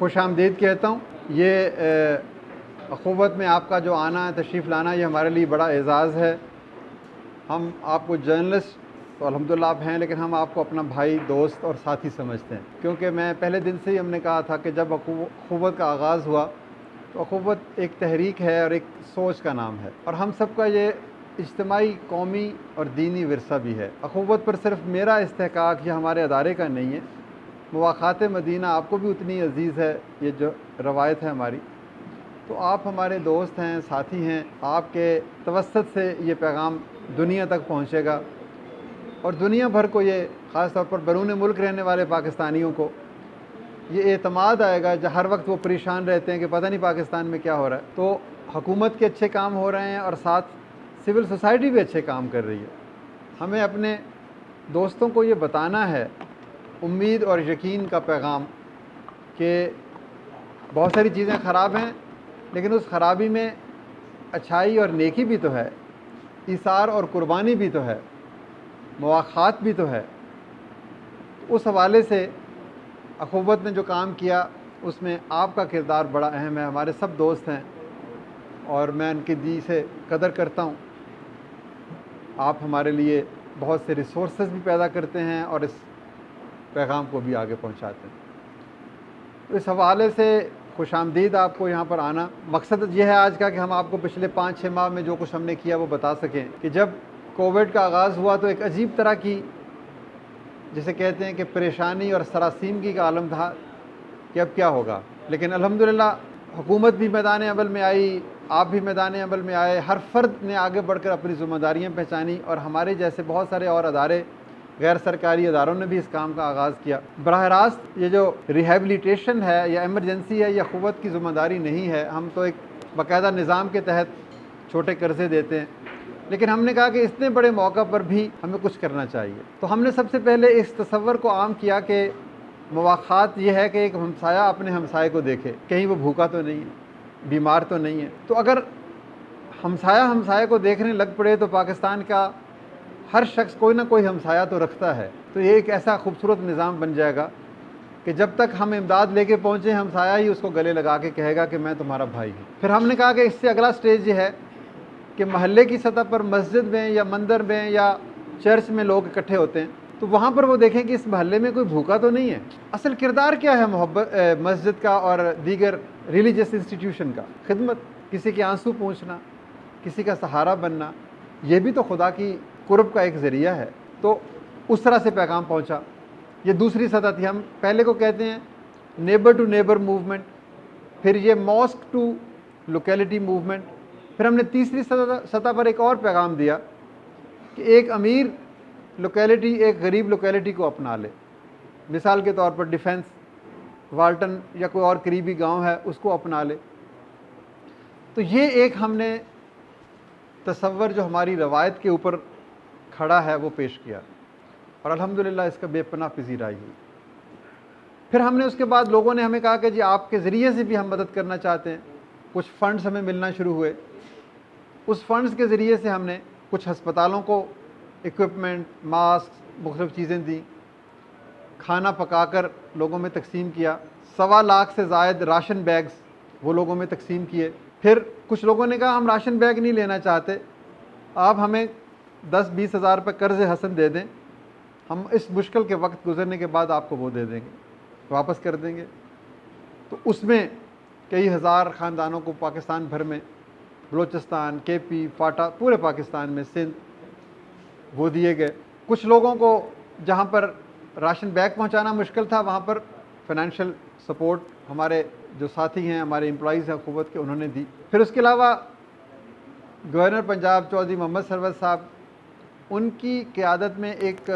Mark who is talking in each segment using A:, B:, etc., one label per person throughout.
A: خوش آمدید کہتا ہوں. یہ اخوت میں آپ کا جو آنا ہے، تشریف لانا، یہ ہمارے لیے بڑا اعزاز ہے. ہم آپ کو جرنلسٹ تو الحمدللہ آپ ہیں، لیکن ہم آپ کو اپنا بھائی، دوست اور ساتھی سمجھتے ہیں، کیونکہ میں پہلے دن سے ہی ہم نے کہا تھا کہ جب اخوت کا آغاز ہوا تو اخوت ایک تحریک ہے اور ایک سوچ کا نام ہے، اور ہم سب کا یہ اجتماعی، قومی اور دینی ورثہ بھی ہے. اخوت پر صرف میرا استحقاق یا ہمارے ادارے کا نہیں ہے، مواخات مدینہ آپ کو بھی اتنی عزیز ہے. یہ جو روایت ہے ہماری، تو آپ ہمارے دوست ہیں، ساتھی ہیں. آپ کے توسط سے یہ پیغام دنیا تک پہنچے گا، اور دنیا بھر کو یہ، خاص طور پر بیرون ملک رہنے والے پاکستانیوں کو یہ اعتماد آئے گا. جو ہر وقت وہ پریشان رہتے ہیں کہ پتہ نہیں پاکستان میں کیا ہو رہا ہے، تو حکومت کے اچھے کام ہو رہے ہیں اور ساتھ سول سوسائٹی بھی اچھے کام کر رہی ہے. ہمیں اپنے دوستوں کو یہ بتانا ہے، امید اور یقین کا پیغام، کہ بہت ساری چیزیں خراب ہیں، لیکن اس خرابی میں اچھائی اور نیکی بھی تو ہے، ایثار اور قربانی بھی تو ہے، مواخات بھی تو ہے. اس حوالے سے اخوت نے جو کام کیا اس میں آپ کا کردار بڑا اہم ہے. ہمارے سب دوست ہیں اور میں ان کی دی سے قدر کرتا ہوں. آپ ہمارے لیے بہت سے ریسورسز بھی پیدا کرتے ہیں اور اس پیغام کو بھی آگے پہنچاتے ہیں. تو اس حوالے سے خوش آمدید آپ کو یہاں پر آنا. مقصد یہ ہے آج کا کہ ہم آپ کو پچھلے 5-6 ماہ میں جو کچھ ہم نے کیا وہ بتا سکیں. کہ جب کووڈ کا آغاز ہوا تو ایک عجیب طرح کی، جسے کہتے ہیں کہ پریشانی اور سراسیمگی کا عالم تھا کہ اب کیا ہوگا. لیکن الحمدللہ حکومت بھی میدان عمل میں آئی، آپ بھی میدان عمل میں آئے، ہر فرد نے آگے بڑھ کر اپنی ذمہ داریاں پہچانی، اور ہمارے جیسے بہت سارے اور ادارے، غیر سرکاری اداروں نے بھی اس کام کا آغاز کیا. براہ راست یہ جو ریہیبلیٹیشن ہے یا ایمرجنسی ہے، یہ اخوت کی ذمہ داری نہیں ہے. ہم تو ایک باقاعدہ نظام کے تحت چھوٹے قرضے دیتے ہیں، لیکن ہم نے کہا کہ اتنے بڑے موقع پر بھی ہمیں کچھ کرنا چاہیے. تو ہم نے سب سے پہلے اس تصور کو عام کیا کہ مواخات یہ ہے کہ ایک ہمسایہ اپنے ہمسائے کو دیکھے، کہیں وہ بھوکا تو نہیں ہے، بیمار تو نہیں ہے. تو اگر ہمسایہ کو دیکھنے لگ پڑے تو پاکستان کا ہر شخص کوئی نہ کوئی ہمسایہ تو رکھتا ہے. تو یہ ایک ایسا خوبصورت نظام بن جائے گا کہ جب تک ہم امداد لے کے پہنچے، ہمسایہ ہی اس کو گلے لگا کے کہے گا کہ میں تمہارا بھائی ہوں. پھر ہم نے کہا کہ اس سے اگلا سٹیج یہ ہے کہ محلے کی سطح پر مسجد میں یا مندر میں یا چرچ میں لوگ اکٹھے ہوتے ہیں، تو وہاں پر وہ دیکھیں کہ اس محلے میں کوئی بھوکا تو نہیں ہے. اصل کردار کیا ہے مسجد کا اور دیگر ریلیجس انسٹیٹیوشن کا؟ خدمت، کسی کے آنسو پوچھنا، کسی کا سہارا بننا، یہ بھی تو خدا کی قرب کا ایک ذریعہ ہے. تو اس طرح سے پیغام پہنچا. یہ دوسری سطح تھی. ہم پہلے کو کہتے ہیں نیبر ٹو نیبر موومنٹ، پھر یہ ماسک ٹو لوکیلٹی موومنٹ. پھر ہم نے تیسری سطح پر ایک اور پیغام دیا کہ ایک امیر لوکیلٹی ایک غریب لوکیلٹی کو اپنا لے. مثال کے طور پر ڈیفنس، والٹن یا کوئی اور قریبی گاؤں ہے، اس کو اپنا لے. تو یہ ایک ہم نے تصور جو ہماری روایت کے اوپر کھڑا ہے وہ پیش کیا، اور الحمدللہ اس کا بے پناہ پذیرائی ہوئی. پھر ہم نے اس کے بعد لوگوں نے ہمیں کہا کہ جی آپ کے ذریعے سے بھی ہم مدد کرنا چاہتے ہیں. کچھ فنڈز ہمیں ملنا شروع ہوئے. اس فنڈز کے ذریعے سے ہم نے کچھ ہسپتالوں کو اکوپمنٹ، ماسک، مختلف چیزیں دیں. کھانا پکا کر لوگوں میں تقسیم کیا. 1.25 لاکھ سے زائد راشن بیگز وہ لوگوں میں تقسیم کیے. پھر کچھ لوگوں نے کہا ہم راشن بیگ نہیں لینا چاہتے، آپ ہمیں 10-20 ہزار روپے قرض حسن دے دیں، ہم اس مشکل کے وقت گزرنے کے بعد آپ کو وہ دے دیں گے، واپس کر دیں گے. تو اس میں کئی ہزار خاندانوں کو پاکستان بھر میں، بلوچستان، کے پی، فاٹا، پورے پاکستان میں، سندھ، وہ دیے گئے. کچھ لوگوں کو جہاں پر راشن بیگ پہنچانا مشکل تھا وہاں پر فائنینشیل سپورٹ ہمارے جو ساتھی ہیں، ہمارے امپلائیز ہیں اخوت کے، انہوں نے دی. پھر اس کے علاوہ گورنر پنجاب چودھری محمد سرور صاحب، ان کی قیادت میں ایک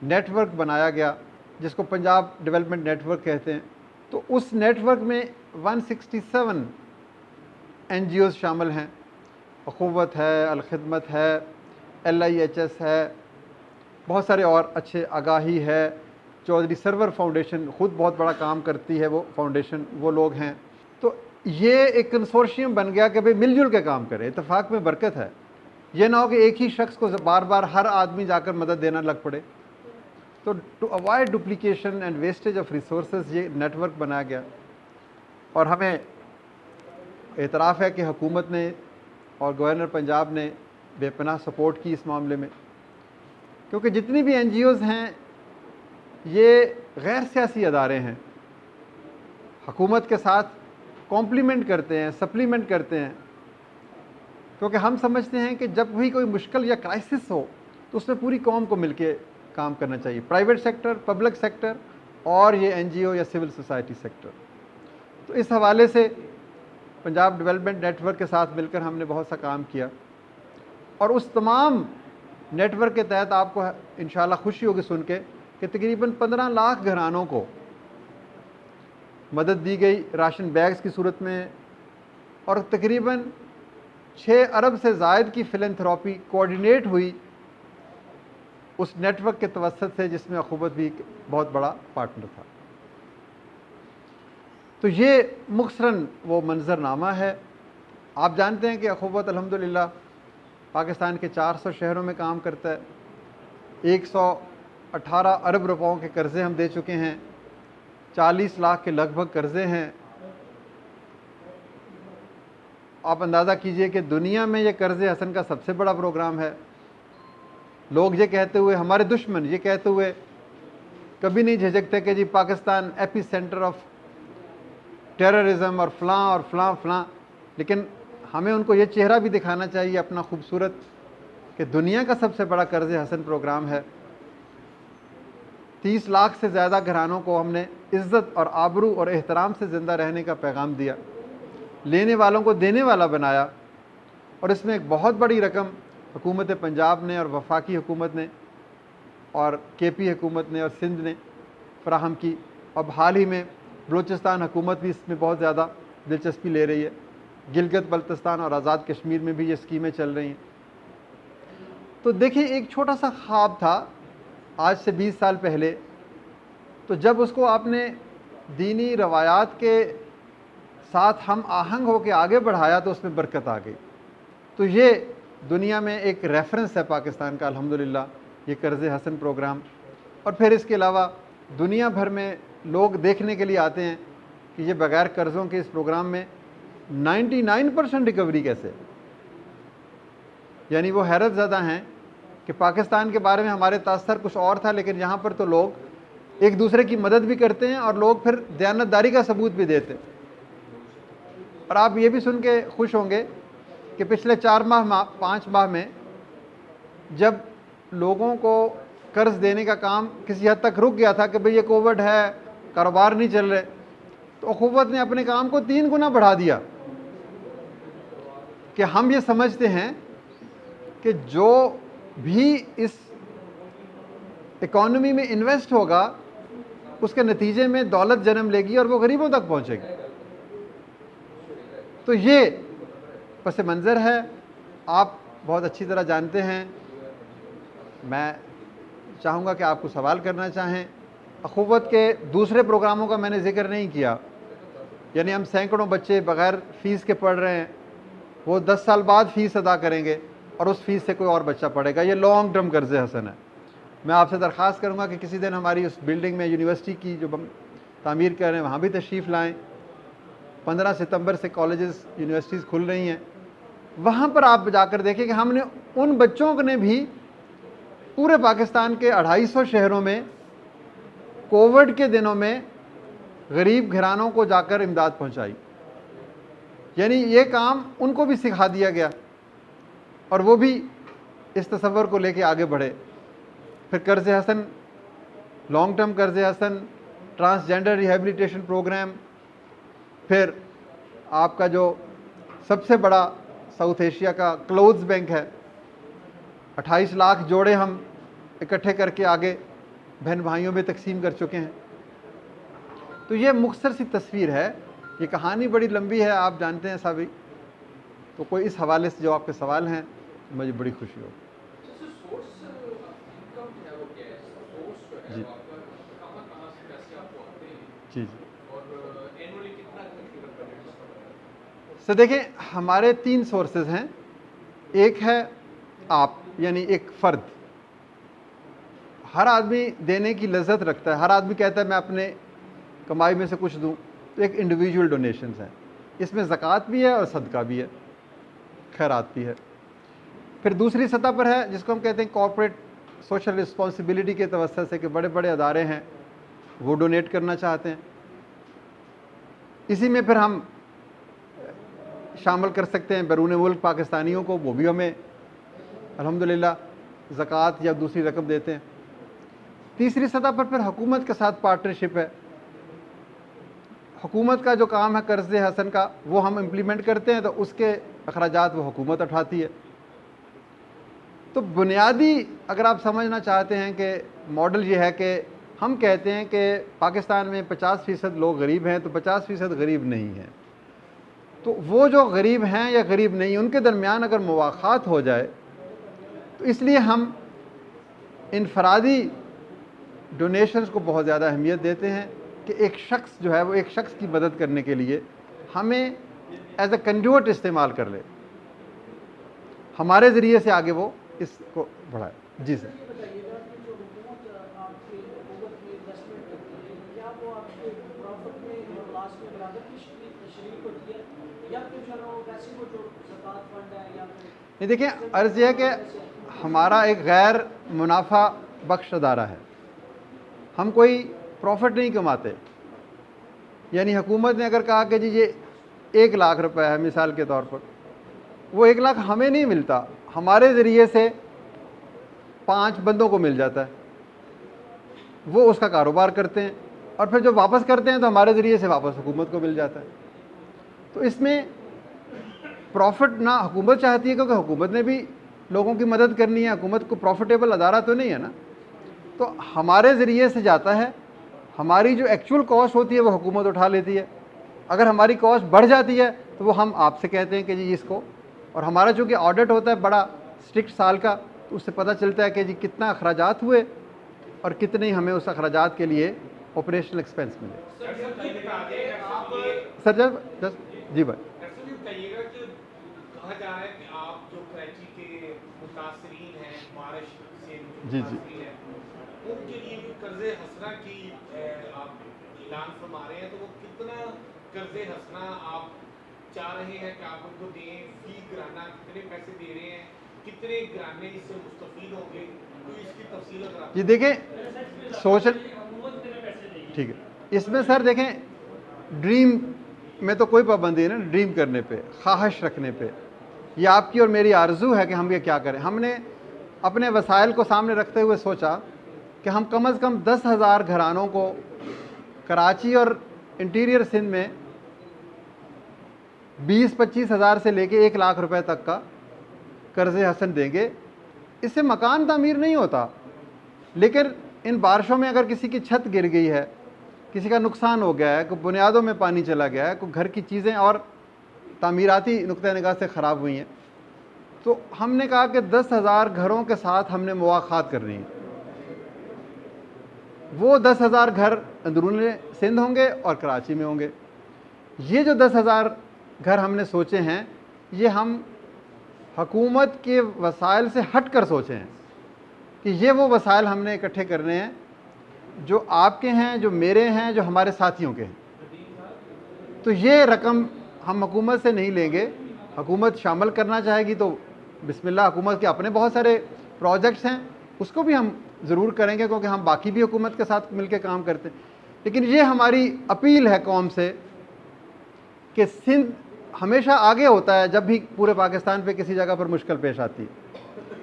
A: نیٹ ورک بنایا گیا جس کو پنجاب ڈیولپمنٹ نیٹ ورک کہتے ہیں. تو اس نیٹ ورک میں 167 NGOز شامل ہیں. اخوت ہے، الخدمت ہے، LIHS ہے، بہت سارے اور اچھے، آگاہی ہے، چودھری سرور فاؤنڈیشن خود بہت بڑا کام کرتی ہے، وہ فاؤنڈیشن، وہ لوگ ہیں. تو یہ ایک کنسورشیم بن گیا کہ بھئی مل جل کے کام کرے. اتفاق میں برکت ہے. یہ نہ ہو کہ ایک ہی شخص کو بار بار ہر آدمی جا کر مدد دینا لگ پڑے. تو to avoid duplication and wastage of resources یہ نیٹ ورک بنایا گیا. اور ہمیں اعتراف ہے کہ حکومت نے اور گورنر پنجاب نے بے پناہ سپورٹ کی اس معاملے میں، کیونکہ جتنی بھی این جی اوز ہیں یہ غیر سیاسی ادارے ہیں، حکومت کے ساتھ کمپلیمنٹ کرتے ہیں، سپلیمنٹ کرتے ہیں، کیونکہ ہم سمجھتے ہیں کہ جب بھی کوئی مشکل یا کرائسس ہو تو اس میں پوری قوم کو مل کے کام کرنا چاہیے، پرائیویٹ سیکٹر، پبلک سیکٹر اور یہ این جی او یا سول سوسائٹی سیکٹر۔ تو اس حوالے سے پنجاب ڈیولپمنٹ نیٹ ورک کے ساتھ مل کر ہم نے بہت سا کام کیا، اور اس تمام نیٹ ورک کے تحت آپ کو انشاءاللہ خوشی ہوگی سن کے کہ تقریباً 15 لاکھ گھرانوں کو مدد دی گئی راشن بیگز کی صورت میں، اور تقریباً 6 ارب سے زائد کی فلنتھراپی کوآرڈینیٹ ہوئی اس نیٹ ورک کے توسط سے، جس میں اخوت بھی ایک بہت بڑا پارٹنر تھا۔ تو یہ مختصراً وہ منظرنامہ ہے۔ آپ جانتے ہیں کہ اخوت الحمدللہ پاکستان کے 400 شہروں میں کام کرتا ہے، 118 ارب روپوں کے قرضے ہم دے چکے ہیں، 40 لاکھ کے لگ بھگ قرضے ہیں۔ آپ اندازہ کیجئے کہ دنیا میں یہ قرض حسن کا سب سے بڑا پروگرام ہے۔ لوگ یہ کہتے ہوئے، ہمارے دشمن یہ کہتے ہوئے کبھی نہیں جھجکتے کہ جی پاکستان ایپی سینٹر آف ٹیررزم اور فلاں فلاں، لیکن ہمیں ان کو یہ چہرہ بھی دکھانا چاہیے اپنا خوبصورت کہ دنیا کا سب سے بڑا قرض حسن پروگرام ہے۔ 30 لاکھ سے زیادہ گھرانوں کو ہم نے عزت اور آبرو اور احترام سے زندہ رہنے کا پیغام دیا، لینے والوں کو دینے والا بنایا، اور اس میں ایک بہت بڑی رقم حکومت پنجاب نے اور وفاقی حکومت نے اور کے پی حکومت نے اور سندھ نے فراہم کی۔ اب حال ہی میں بلوچستان حکومت بھی اس میں بہت زیادہ دلچسپی لے رہی ہے، گلگت بلتستان اور آزاد کشمیر میں بھی یہ اسکیمیں چل رہی ہیں۔ تو دیکھیں، ایک چھوٹا سا خواب تھا آج سے 20 سال پہلے، تو جب اس کو آپ نے دینی روایات کے ساتھ ہم آہنگ ہو کے آگے بڑھایا تو اس میں برکت آ گئی۔ تو یہ دنیا میں ایک ریفرنس ہے پاکستان کا الحمدللہ، یہ قرض حسن پروگرام۔ اور پھر اس کے علاوہ دنیا بھر میں لوگ دیکھنے کے لیے آتے ہیں کہ یہ بغیر قرضوں کے اس پروگرام میں 99% ریکوری کیسے، یعنی وہ حیرت زدہ ہیں کہ پاکستان کے بارے میں ہمارے تاثر کچھ اور تھا، لیکن یہاں پر تو لوگ ایک دوسرے کی مدد بھی کرتے ہیں اور لوگ پھر دیانتداری کا ثبوت بھی دیتے ہیں۔ اور آپ یہ بھی سن کے خوش ہوں گے کہ پچھلے 5 ماہ میں جب لوگوں کو قرض دینے کا کام کسی حد تک رک گیا تھا کہ بھئی یہ کووڈ ہے، کاروبار نہیں چل رہے، تو اخوت نے اپنے کام کو 3 گنا بڑھا دیا کہ ہم یہ سمجھتے ہیں کہ جو بھی اس اکانومی میں انویسٹ ہوگا اس کے نتیجے میں دولت جنم لے گی اور وہ غریبوں تک پہنچے گی۔ تو یہ پس منظر ہے، آپ بہت اچھی طرح جانتے ہیں۔ میں چاہوں گا کہ آپ کو سوال کرنا چاہیں۔ اخوت کے دوسرے پروگراموں کا میں نے ذکر نہیں کیا، یعنی ہم سینکڑوں بچے بغیر فیس کے پڑھ رہے ہیں، وہ 10 سال بعد فیس ادا کریں گے اور اس فیس سے کوئی اور بچہ پڑھے گا۔ یہ لانگ ٹرم قرض حسن ہے۔ میں آپ سے درخواست کروں گا کہ کسی دن ہماری اس بلڈنگ میں یونیورسٹی کی جو تعمیر کر رہے ہیں وہاں بھی تشریف لائیں۔ 15 ستمبر سے کالجز یونیورسٹیز کھل رہی ہیں، وہاں پر آپ جا کر دیکھیں کہ ہم نے ان بچوں نے بھی پورے پاکستان کے 250 شہروں میں کووڈ کے دنوں میں غریب گھرانوں کو جا کر امداد پہنچائی، یعنی یہ کام ان کو بھی سکھا دیا گیا اور وہ بھی اس تصور کو لے کے آگے بڑھے۔ پھر قرض حسن، لانگ ٹرم قرض حسن، ٹرانسجینڈر ریہیبلیٹیشن پروگرام، پھر آپ کا جو سب سے بڑا ساؤتھ ایشیا کا کلوتھز بینک ہے، 28 لاکھ جوڑے ہم اکٹھے کر کے آگے بہن بھائیوں میں تقسیم کر چکے ہیں۔ تو یہ مختصر سی تصویر ہے، یہ کہانی بڑی لمبی ہے، آپ جانتے ہیں سبھی، تو کوئی اس حوالے سے جو آپ کے سوال ہیں مجھے بڑی خوشی ہو۔ جی جی سر، دیکھیں ہمارے 3 سورسز ہیں۔ ایک ہے آپ، یعنی ایک فرد، ہر آدمی دینے کی لذت رکھتا ہے، ہر آدمی کہتا ہے میں اپنے کمائی میں سے کچھ دوں، تو ایک انڈیویجول ڈونیشنز ہیں، اس میں زکوٰۃ بھی ہے اور صدقہ بھی ہے، خیرات بھی ہے۔ پھر دوسری سطح پر ہے جس کو ہم کہتے ہیں کارپوریٹ سوشل رسپانسبلٹی کے توسط سے، کہ بڑے بڑے ادارے ہیں وہ ڈونیٹ کرنا چاہتے ہیں، اسی میں پھر ہم شامل کر سکتے ہیں بیرون ملک پاکستانیوں کو، وہ بھی ہمیں الحمدللہ زکوٰۃ یا دوسری رقم دیتے ہیں۔ تیسری سطح پر پھر حکومت کے ساتھ پارٹنرشپ ہے، حکومت کا جو کام ہے قرض حسن کا وہ ہم امپلیمنٹ کرتے ہیں، تو اس کے اخراجات وہ حکومت اٹھاتی ہے۔ تو بنیادی اگر آپ سمجھنا چاہتے ہیں کہ ماڈل یہ ہے کہ ہم کہتے ہیں کہ پاکستان میں 50% لوگ غریب ہیں، تو 50% غریب نہیں ہیں، تو وہ جو غریب ہیں یا غریب نہیں ان کے درمیان اگر مواخات ہو جائے، تو اس لیے ہم انفرادی ڈونیشنز کو بہت زیادہ اہمیت دیتے ہیں کہ ایک شخص جو ہے وہ ایک شخص کی مدد کرنے کے لیے ہمیں ایز اے کنڈیوٹ استعمال کر لے، ہمارے ذریعے سے آگے وہ اس کو بڑھائے۔ جی سر۔ نہیں دیکھیں، عرض یہ ہے کہ ہمارا ایک غیر منافع بخش ادارہ ہے، ہم کوئی پروفٹ نہیں کماتے، یعنی حکومت نے اگر کہا کہ جی یہ 1 لاکھ روپے ہے مثال کے طور پر، وہ 1 لاکھ ہمیں نہیں ملتا، ہمارے ذریعے سے 5 بندوں کو مل جاتا ہے، وہ اس کا کاروبار کرتے ہیں، اور پھر جب واپس کرتے ہیں تو ہمارے ذریعے سے واپس حکومت کو مل جاتا ہے۔ تو اس میں پروفٹ نہ حکومت چاہتی ہے، کیونکہ حکومت نے بھی لوگوں کی مدد کرنی ہے، حکومت کو پروفیٹیبل ادارہ تو نہیں ہے نا، تو ہمارے ذریعے سے جاتا ہے، ہماری جو ایکچول کاسٹ ہوتی ہے وہ حکومت اٹھا لیتی ہے، اگر ہماری کاسٹ بڑھ جاتی ہے تو وہ ہم آپ سے کہتے ہیں کہ جی اس کو، اور ہمارا چونکہ آڈٹ ہوتا ہے بڑا اسٹرکٹ سال کا، تو اس سے پتہ چلتا ہے کہ جی کتنا اخراجات ہوئے اور کتنے ہمیں اس اخراجات کے لیے آپریشنل ایکسپینس ملے۔ سر جی بھائی
B: کہا جا رہا ہے کہ آپ جو کراچی کے متاثرین ہیں، بارش سے
A: جی
B: متاثرین ہیں، ان کے لیے جو قرض حسنہ کی آپ اعلان فرما رہے ہیں، تو وہ کتنا قرض حسنہ آپ چاہ رہے ہیں کہ آپ ان کو دیں، فی گرانہ کتنے پیسے دے رہے ہیں، کتنے گرانے اس سے مستفید ہوں گے، تو اس کی تفصیل اگر آپ
A: جی دیکھیں سوشل ٹھیک ہے، اس میں سر دیکھیں ڈریم میں تو کوئی پابندی ہے نا، ڈریم کرنے پہ، خواہش رکھنے پہ، یہ آپ کی اور میری آرزو ہے کہ ہم یہ کیا کریں۔ ہم نے اپنے وسائل کو سامنے رکھتے ہوئے سوچا کہ ہم کم از کم 10,000 گھرانوں کو کراچی اور انٹیریئر سندھ میں 20-25 ہزار سے لے کے 1 لاکھ روپے تک کا قرض حسن دیں گے۔ اس سے مکان تعمیر نہیں ہوتا، لیکن ان بارشوں میں اگر کسی کی چھت گر گئی ہے، کسی کا نقصان ہو گیا ہے، کوئی بنیادوں میں پانی چلا گیا ہے، کوئی گھر کی چیزیں اور تعمیراتی نقطہ نگاہ سے خراب ہوئی ہیں، تو ہم نے کہا کہ 10,000 گھروں کے ساتھ ہم نے مواخات کرنی ہے۔ وہ 10,000 گھر اندرون سندھ ہوں گے اور کراچی میں ہوں گے۔ یہ جو 10,000 گھر ہم نے سوچے ہیں، یہ ہم حکومت کے وسائل سے ہٹ کر سوچے ہیں کہ یہ وہ وسائل ہم نے اکٹھے کرنے ہیں جو آپ کے ہیں، جو میرے ہیں، جو ہمارے ساتھیوں کے ہیں۔ تو یہ رقم ہم حکومت سے نہیں لیں گے، حکومت شامل کرنا چاہے گی تو بسم اللہ، حکومت کے اپنے بہت سارے پروجیکٹس ہیں، اس کو بھی ہم ضرور کریں گے، کیونکہ ہم باقی بھی حکومت کے ساتھ مل کے کام کرتے ہیں۔ لیکن یہ ہماری اپیل ہے قوم سے کہ سندھ ہمیشہ آگے ہوتا ہے جب بھی پورے پاکستان پہ کسی جگہ پر مشکل پیش آتی ہے۔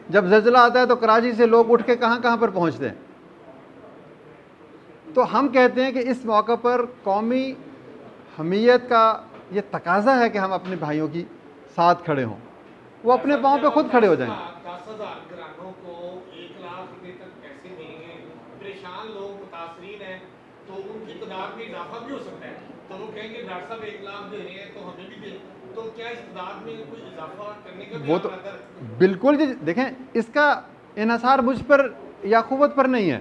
A: جب زلزلہ آتا ہے تو کراچی سے لوگ اٹھ کے کہاں کہاں پر پہنچتے ہیں۔ تو ہم کہتے ہیں کہ اس موقع پر قومی حمیت کا یہ تقاضا ہے کہ ہم اپنے بھائیوں کی ساتھ کھڑے ہوں، وہ اپنے پاؤں پہ خود کھڑے ہو جائیں۔
B: 10,000 گرانوں کو 1 لاکھ روپے تک پیسے دیں گے، پریشان لوگ متاثرین ہیں، تو ان کی تعداد میں اضافہ بھی ہو سکتا ہے، تو وہ کہیں گے ڈاکٹر صاحب 1 لاکھ دے رہے ہیں تو ہمیں بھی دیں، تو کیا اس تعداد میں کوئی اضافہ کرنے کا بھی
A: وہ تو بالکل جی، دیکھیں اس کا انحصار مجھ پر یا قوت پر نہیں ہے،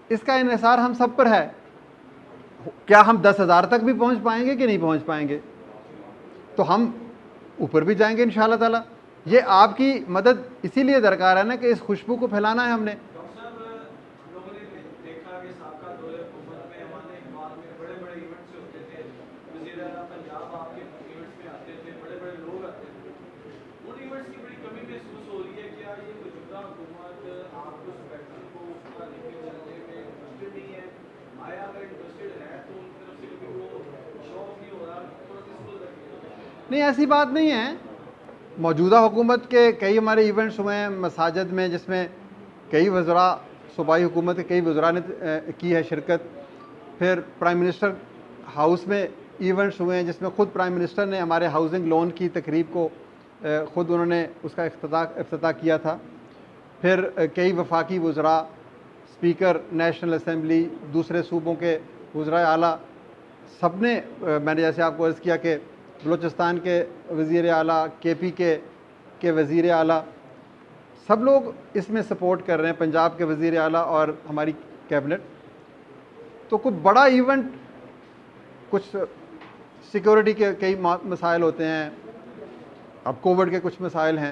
A: اس کا انحصار ہم سب پر ہے۔ کیا ہم 10,000 تک بھی پہنچ پائیں گے کہ نہیں پہنچ پائیں گے؟ تو ہم اوپر بھی جائیں گے انشاءاللہ تعالی۔ یہ آپ کی مدد اسی لیے درکار ہے نا کہ اس خوشبو کو پھیلانا ہے ہم نے۔
C: ڈاکٹر صاحب، لوگوں نے دیکھا کہ سابقہ دور حکومت میں ہمارے اقبال میں بڑے بڑے ایونٹس ہوتے تھے، وزیر اعلیٰ پنجاب آپ کے ایونٹس میں آتے تھے، بڑے بڑے لوگ آتے تھے، ان ایونٹس کی بڑی کمی محسوس ہو رہی ہے. کیا یہ موجودہ حکومت آپ کو اسپیکٹرم کو اس کا لے کے چلنے میں انٹرسٹڈ نہیں ہے؟ آیا اگر انٹرسٹڈ ہے تو ان کی طرف سے کبھی وہ شو آف نہیں ہو رہا؟ تھوڑا سی اس کو
A: نہیں، ایسی بات نہیں ہے. موجودہ حکومت کے کئی ہمارے ایونٹس ہوئے ہیں مساجد میں، جس میں کئی وزراء، صوبائی حکومت کے کئی وزراء نے کی ہے شرکت. پھر پرائم منسٹر ہاؤس میں ایونٹس ہوئے ہیں جس میں خود پرائم منسٹر نے ہمارے ہاؤسنگ لون کی تقریب کو خود انہوں نے اس کا افتتاح کیا تھا. پھر کئی وفاقی وزراء، اسپیکر نیشنل اسمبلی، دوسرے صوبوں کے وزرائے اعلیٰ، سب نے، میں نے جیسے آپ کو عرض کیا کہ بلوچستان کے وزیر اعلیٰ، کے پی کے وزیر اعلیٰ، سب لوگ اس میں سپورٹ کر رہے ہیں، پنجاب کے وزیر اعلیٰ اور ہماری کیبنٹ. تو کچھ بڑا ایونٹ، کچھ سیکورٹی کے کئی مسائل ہوتے ہیں، اب کووڈ کے کچھ مسائل ہیں.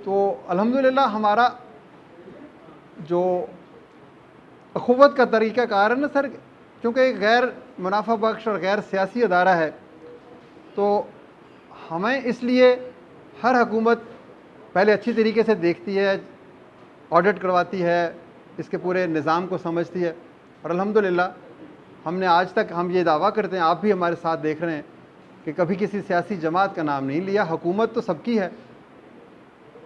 A: تو الحمدللہ ہمارا جو اخوت کا طریقہ کار ہے نا سر، کیونکہ ایک غیر منافع بخش اور غیر سیاسی ادارہ ہے، تو ہمیں اس لیے ہر حکومت پہلے اچھی طریقے سے دیکھتی ہے، آڈٹ کرواتی ہے، اس کے پورے نظام کو سمجھتی ہے. اور الحمدللہ ہم نے آج تک، ہم یہ دعویٰ کرتے ہیں، آپ بھی ہمارے ساتھ دیکھ رہے ہیں کہ کبھی کسی سیاسی جماعت کا نام نہیں لیا. حکومت تو سب کی ہے.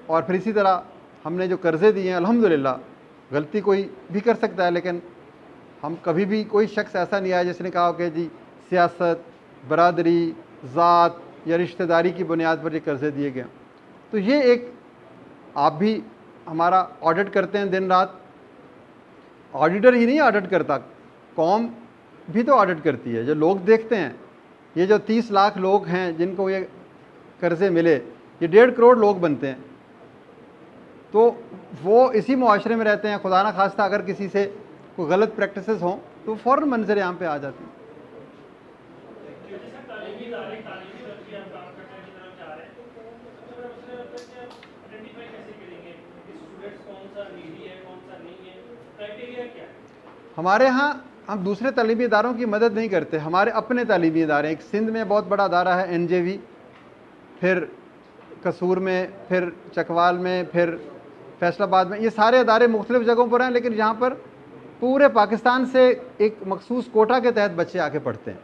A: اور پھر اسی طرح ہم نے جو قرضے دیے ہیں، الحمدللہ غلطی کوئی بھی کر سکتا ہے، لیکن ہم کبھی بھی، کوئی شخص ایسا نہیں آیا جس نے کہا کہ جی سیاست، برادری، ذات یا رشتہ داری کی بنیاد پر یہ قرضے دیے گئے. تو یہ ایک، آپ بھی ہمارا آڈٹ کرتے ہیں دن رات. آڈیٹر ہی نہیں آڈٹ کرتا، قوم بھی تو آڈٹ کرتی ہے. جو لوگ دیکھتے ہیں، یہ جو 30 لاکھ لوگ ہیں جن کو یہ قرضے ملے، یہ 1.5 کروڑ لوگ بنتے ہیں. تو وہ اسی معاشرے میں رہتے ہیں. خدا نہ خواستہ اگر کسی سے کوئی غلط پریکٹسز ہوں تو فوراً منظر عام پہ آ جاتی ہیں. ہمارے ہاں ہم دوسرے تعلیمی اداروں کی مدد نہیں کرتے، ہمارے اپنے تعلیمی ادارے. ایک سندھ میں بہت بڑا ادارہ ہے NJV، پھر قصور میں، پھر چکوال میں، پھر فیصل آباد میں. یہ سارے ادارے مختلف جگہوں پر ہیں، لیکن یہاں پر پورے پاکستان سے ایک مخصوص کوٹا کے تحت بچے آ کے پڑھتے ہیں.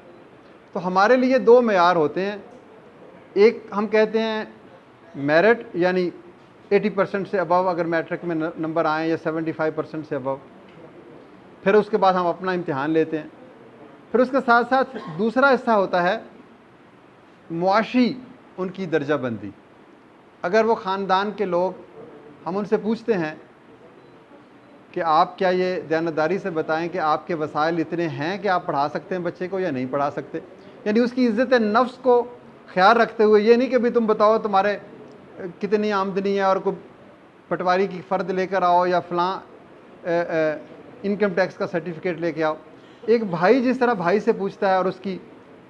A: تو ہمارے لیے 2 معیار ہوتے ہیں. ایک ہم کہتے ہیں میرٹ، یعنی 80% سے ابو اگر میٹرک میں نمبر آئیں، یا 75% سے ابو. پھر اس کے بعد ہم اپنا امتحان لیتے ہیں. پھر اس کے ساتھ ساتھ دوسرا حصہ ہوتا ہے معاشی، ان کی درجہ بندی. اگر وہ خاندان کے لوگ، ہم ان سے پوچھتے ہیں کہ آپ کیا یہ دیانتداری سے بتائیں کہ آپ کے وسائل اتنے ہیں کہ آپ پڑھا سکتے ہیں بچے کو یا نہیں پڑھا سکتے. یعنی اس کی عزت نفس کو خیال رکھتے ہوئے، یہ نہیں کہ بھی تم بتاؤ تمہارے کتنی آمدنی ہے اور کوئی پٹواری کی فرد لے کر آؤ یا فلاں انکم ٹیکس کا سرٹیفکیٹ لے کے آؤ. ایک بھائی جس طرح بھائی سے پوچھتا ہے اور اس کی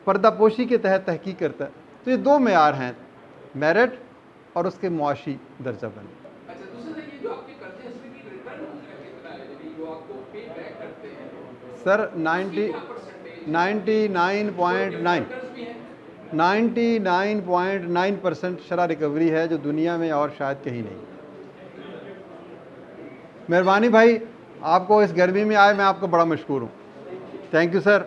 A: پردہ پوشی کے تحت تحقیق کرتا ہے. تو یہ 2 معیار ہیں، میرٹ اور اس کے معاشی درجہ بندی.
D: اچھا، دوسرا یہ جو آپ کے قرضے اس میں کی ریٹرن کتنا ہے، یعنی جو آپ کو پے بیک کرتے ہیں
A: سر 99.9% شرح ریکوری ہے، جو دنیا میں اور شاید کہیں نہیں. مہربانی بھائی، آپ کو اس گرمی میں آئے، میں آپ کو بڑا مشکور ہوں. Thank you sir.